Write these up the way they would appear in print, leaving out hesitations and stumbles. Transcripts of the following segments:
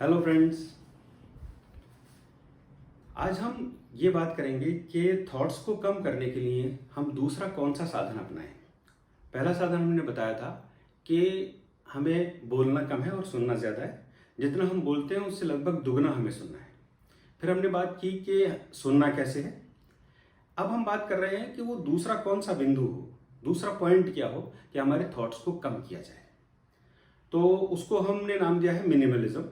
Hello friends. आज हम ये बात करेंगे कि थॉट्स को कम करने के लिए हम दूसरा कौन सा साधन अपनाएं। पहला साधन हमने बताया था कि हमें बोलना कम है और सुनना ज़्यादा है। जितना हम बोलते हैं उससे लगभग दुगना हमें सुनना है। फिर हमने बात की कि सुनना कैसे है। अब हम बात कर रहे हैं कि वो दूसरा कौन सा बिंदु हो, दूसरा पॉइंट क्या हो कि हमारे थॉट्स को कम किया जाए। तो उसको हमने नाम दिया है मिनिमलिज्म।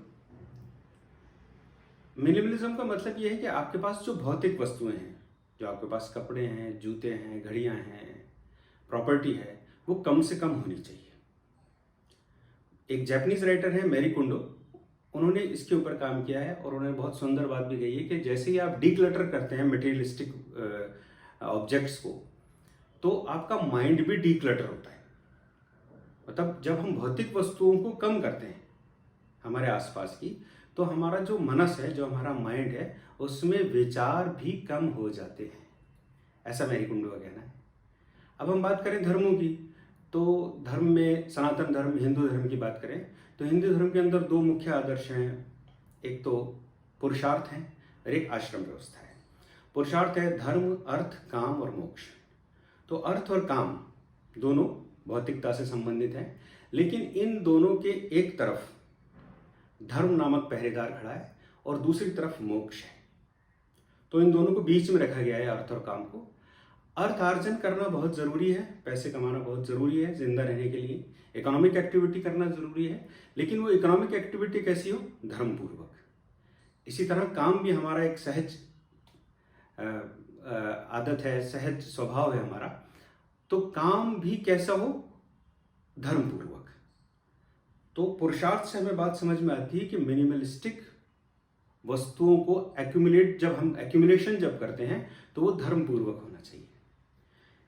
मिनिमलिज्म का मतलब ये है कि आपके पास जो भौतिक वस्तुएं हैं, जो आपके पास कपड़े हैं, जूते हैं, घड़ियां हैं, प्रॉपर्टी है, वो कम से कम होनी चाहिए। एक जापानीज राइटर है मैरी कुंडो, उन्होंने इसके ऊपर काम किया है और उन्होंने बहुत सुंदर बात भी कही है कि जैसे ही आप डीक्लटर करते हैं मटेरियलिस्टिक ऑब्जेक्ट्स को, तो आपका माइंड भी डीक्लटर होता है। मतलब जब हम भौतिक वस्तुओं को कम करते हैं हमारे आसपास की, तो हमारा जो मनस है, जो हमारा माइंड है, उसमें विचार भी कम हो जाते हैं। ऐसा मैरी कुंडो का कहना है। अब हम बात करें धर्मों की, तो धर्म में सनातन धर्म, हिंदू धर्म की बात करें तो हिंदू धर्म के अंदर दो मुख्य आदर्श हैं। एक तो पुरुषार्थ है और एक आश्रम व्यवस्था है। पुरुषार्थ है धर्म, अर्थ, काम और मोक्ष। तो अर्थ और काम दोनों भौतिकता से संबंधित हैं, लेकिन इन दोनों के एक तरफ धर्म नामक पहरेदार खड़ा है और दूसरी तरफ मोक्ष है। तो इन दोनों को बीच में रखा गया है, अर्थ और काम को। अर्थ आर्जन करना बहुत ज़रूरी है, पैसे कमाना बहुत ज़रूरी है जिंदा रहने के लिए, इकोनॉमिक एक्टिविटी करना ज़रूरी है, लेकिन वो इकोनॉमिक एक्टिविटी कैसी हो? धर्मपूर्वक। इसी तरह काम भी हमारा एक सहज आदत है, सहज स्वभाव है हमारा। तो काम भी कैसा हो? धर्मपूर्वक। तो पुरुषार्थ से हमें बात समझ में आती है कि मिनिमलिस्टिक वस्तुओं को एक्यूमुलेशन जब करते हैं तो वो धर्मपूर्वक होना चाहिए।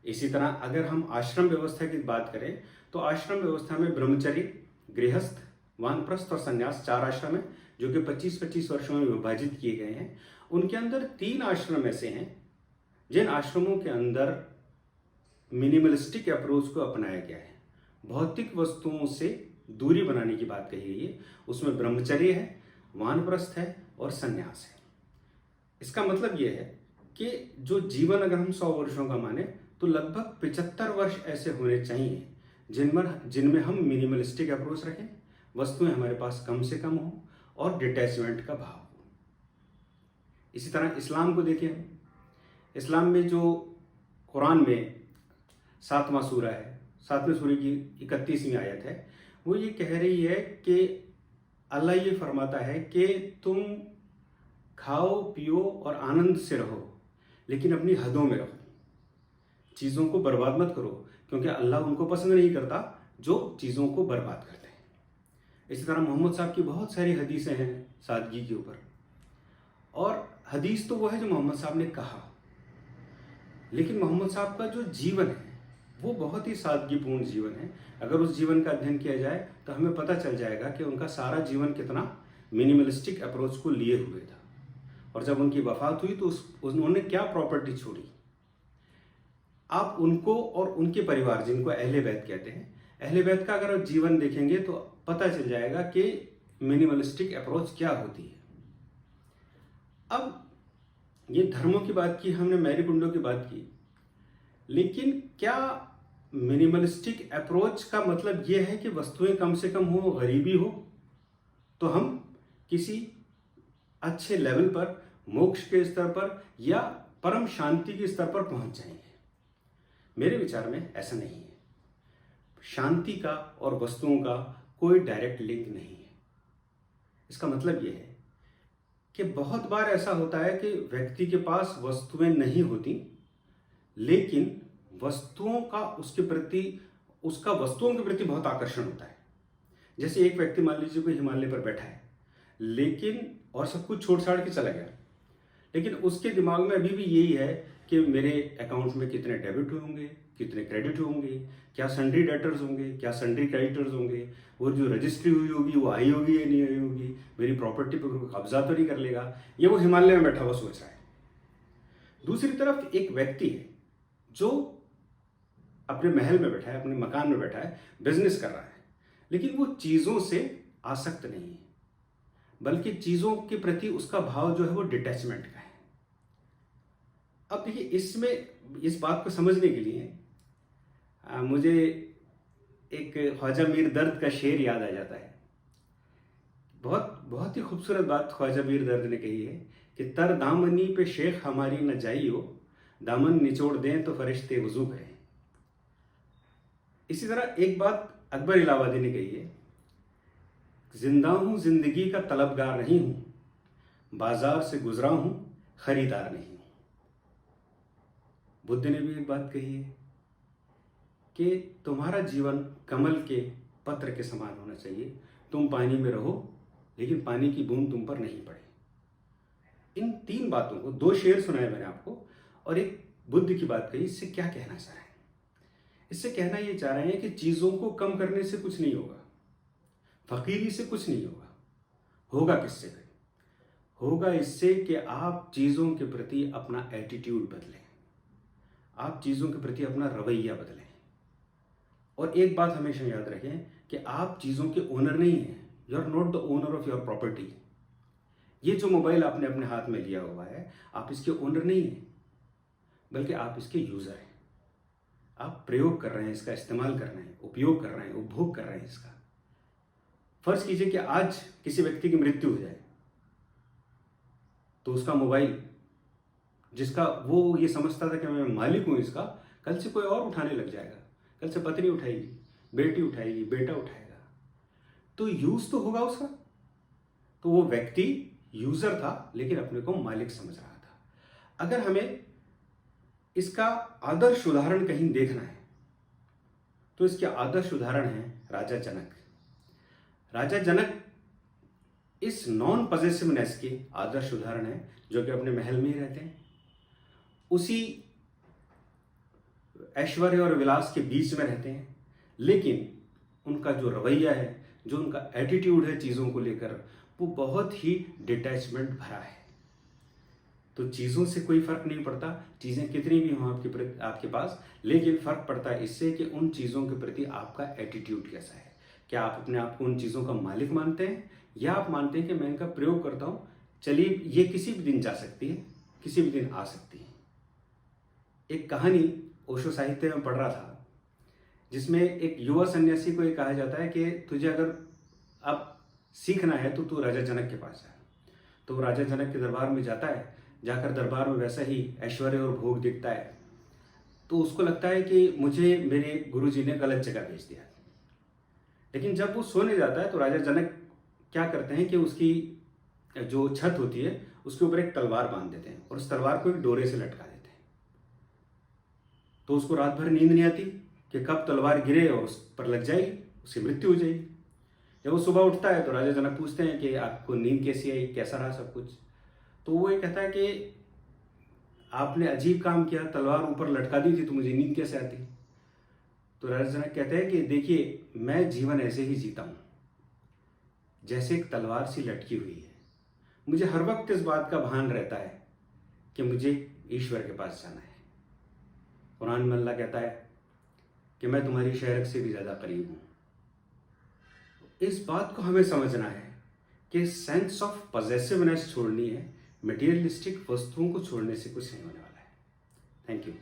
इसी तरह अगर हम आश्रम व्यवस्था की बात करें तो आश्रम व्यवस्था में ब्रह्मचर्य, गृहस्थ, वानप्रस्थ और संन्यास 4 आश्रम हैं, जो कि 25-25 वर्षों में विभाजित किए गए हैं। उनके अंदर 3 आश्रम ऐसे हैं जिन आश्रमों के अंदर मिनिमलिस्टिक अप्रोच को अपनाया गया है। भौतिक वस्तुओं से दूरी बनाने की बात कही गई है। उसमें ब्रह्मचर्य है, वानप्रस्थ है और संन्यास है। इसका मतलब यह है कि जो जीवन अगर हम 100 वर्षों का माने तो लगभग 75 वर्ष ऐसे होने चाहिए जिनमें हम मिनिमलिस्टिक अप्रोच रखें, वस्तुएं हमारे पास कम से कम हो और डिटैचमेंट का भाव हो। इसी तरह इस्लाम को देखें। इस्लाम में जो कुरान में 7वां सूरा है, 7वें सूरे की 31वीं आयत है, वो ये कह रही है कि अल्लाह ये फरमाता है कि तुम खाओ, पियो और आनंद से रहो, लेकिन अपनी हदों में रहो। चीज़ों को बर्बाद मत करो, क्योंकि अल्लाह उनको पसंद नहीं करता जो चीज़ों को बर्बाद करते हैं। इसी तरह मोहम्मद साहब की बहुत सारी हदीसें हैं सादगी के ऊपर, और हदीस तो वो है जो मोहम्मद साहब ने कहा, लेकिन मोहम्मद साहब का जो जीवन है वो बहुत ही सादगीपूर्ण जीवन है। अगर उस जीवन का अध्ययन किया जाए तो हमें पता चल जाएगा कि उनका सारा जीवन कितना मिनिमलिस्टिक अप्रोच को लिए हुए था। और जब उनकी वफात हुई तो उन्होंने क्या प्रॉपर्टी छोड़ी। आप उनको और उनके परिवार, जिनको अहले बैत कहते हैं, अहले बैत का अगर आप जीवन देखेंगे तो पता चल जाएगा कि मिनिमलिस्टिक अप्रोच क्या होती है। अब ये धर्मों की बात की हमने, मैरी कुंडो की बात की, लेकिन क्या मिनिमलिस्टिक अप्रोच का मतलब यह है कि वस्तुएं कम से कम हो, गरीबी हो, तो हम किसी अच्छे लेवल पर, मोक्ष के स्तर पर या परम शांति के स्तर पर पहुंच जाएंगे? मेरे विचार में ऐसा नहीं है। शांति का और वस्तुओं का कोई डायरेक्ट लिंक नहीं है। इसका मतलब यह है कि बहुत बार ऐसा होता है कि व्यक्ति के पास वस्तुएं नहीं होती, लेकिन वस्तुओं का उसका वस्तुओं के प्रति बहुत आकर्षण होता है। जैसे एक व्यक्ति मान लीजिए कोई हिमालय पर बैठा है, लेकिन और सब कुछ छोड़ छाड़ के चला गया, लेकिन उसके दिमाग में अभी भी यही है कि मेरे अकाउंट में कितने डेबिट होंगे, कितने क्रेडिट होंगे, क्या सन्ड्री डेटर्स होंगे, क्या सन्ड्री क्रेडिटर्स होंगे, वो जो रजिस्ट्री हुई होगी वो आई होगी या नहीं आई होगी, मेरी प्रॉपर्टी पर कब्जा तो नहीं कर लेगा। ये वो हिमालय में बैठा हुआ सोच रहा है। दूसरी तरफ एक व्यक्ति है जो अपने महल में बैठा है, अपने मकान में बैठा है, बिजनेस कर रहा है, लेकिन वो चीज़ों से आसक्त नहीं है। बल्कि चीज़ों के प्रति उसका भाव जो है वो डिटैचमेंट का है। अब देखिए, इसमें इस बात को समझने के लिए मुझे एक ख्वाजा मीर दर्द का शेर याद आ जाता है। बहुत बहुत ही खूबसूरत बात ख्वाजा मीर दर्द ने कही है कि तर दामनी पे शेख हमारी न जाइयो, दामन निचोड़ दें तो फरिश्ते वजू करें। इसी तरह एक बात अकबर इलाहाबादी ने कही है, जिंदा हूं जिंदगी का तलबगार नहीं हूं, बाजार से गुजरा हूं खरीदार नहीं हूं। बुद्ध ने भी एक बात कही है कि तुम्हारा जीवन कमल के पत्र के समान होना चाहिए। तुम पानी में रहो लेकिन पानी की बूंद तुम पर नहीं पड़े। इन तीन बातों को, दो शेर सुनाए मैंने आपको और एक बुद्ध की बात कही। इससे क्या कहना चाह रहे हैं? इससे कहना ये चाह रहे हैं कि चीज़ों को कम करने से कुछ नहीं होगा, फकीरी से कुछ नहीं होगा। होगा किससे? होगा इससे कि आप चीज़ों के प्रति अपना एटीट्यूड बदलें, आप चीज़ों के प्रति अपना रवैया बदलें। और एक बात हमेशा याद रखें कि आप चीज़ों के ओनर नहीं हैं। You are not the owner of your property. ये जो मोबाइल आपने अपने हाथ में लिया हुआ है, आप इसके ओनर नहीं हैं, बल्कि आप इसके यूज़र हैं। आप प्रयोग कर रहे हैं, इसका इस्तेमाल कर रहे हैं, उपयोग कर रहे हैं, उपभोग कर रहे हैं इसका। फर्ज कीजिए कि आज किसी व्यक्ति की मृत्यु हो जाए तो उसका मोबाइल, जिसका वो ये समझता था कि मैं मालिक हूं इसका, कल से कोई और उठाने लग जाएगा। कल से पत्नी उठाएगी, बेटी उठाएगी, बेटा उठाएगा, तो यूज तो होगा उसका। तो वो व्यक्ति यूजर था लेकिन अपने को मालिक समझ रहा था। अगर हमें इसका आदर्श उदाहरण कहीं देखना है तो इसके आदर्श उदाहरण है राजा जनक। राजा जनक इस नॉन पॉजेसिवनेस के आदर्श उदाहरण है, जो कि अपने महल में ही रहते हैं, उसी ऐश्वर्य और विलास के बीच में रहते हैं, लेकिन उनका जो रवैया है, जो उनका एटीट्यूड है चीज़ों को लेकर, वो बहुत ही डिटैचमेंट भरा है। तो चीज़ों से कोई फर्क नहीं पड़ता, चीज़ें कितनी भी हों आपके पास, लेकिन फ़र्क पड़ता है इससे कि उन चीज़ों के प्रति आपका एटीट्यूड कैसा है। क्या आप अपने आप को उन चीज़ों का मालिक मानते हैं, या आप मानते हैं कि मैं इनका प्रयोग करता हूँ, चलिए ये किसी भी दिन जा सकती है, किसी भी दिन आ सकती है। एक कहानी ओशो साहित्य में पढ़ रहा था जिसमें एक युवा सन्यासी को ये कहा जाता है कि तुझे अगर अब सीखना है तो तू राजा जनक के पास जा। तो वो राजा जनक के दरबार में जाता है, जाकर दरबार में वैसा ही ऐश्वर्य और भोग दिखता है, तो उसको लगता है कि मुझे मेरे गुरुजी ने गलत जगह भेज दिया। लेकिन जब वो सोने जाता है तो राजा जनक क्या करते हैं कि उसकी जो छत होती है उसके ऊपर एक तलवार बांध देते हैं और उस तलवार को एक डोरे से लटका देते हैं। तो उसको रात भर नींद नहीं आती कि कब तलवार गिरे और उस पर लग जाएगी, उसकी मृत्यु हो जाएगी। जब वो सुबह उठता है तो राजा जनक पूछते हैं कि आपको नींद कैसी आई, कैसा रहा सब कुछ। तो वो ये कहता है कि आपने अजीब काम किया, तलवार ऊपर लटका दी थी तो मुझे नींद कैसे आती। तो राजा जनक कहते हैं कि देखिए, मैं जीवन ऐसे ही जीता हूँ जैसे एक तलवार सी लटकी हुई है। मुझे हर वक्त इस बात का भान रहता है कि मुझे ईश्वर के पास जाना है। कुरान में अल्लाह कहता है कि मैं तुम्हारी शहरत से भी ज़्यादा करीब हूँ। इस बात को हमें समझना है कि सेंस ऑफ पॉजेसिवनेस छोड़नी है, मटेरियलिस्टिक वस्तुओं को छोड़ने से कुछ नहीं होने वाला है। Thank you.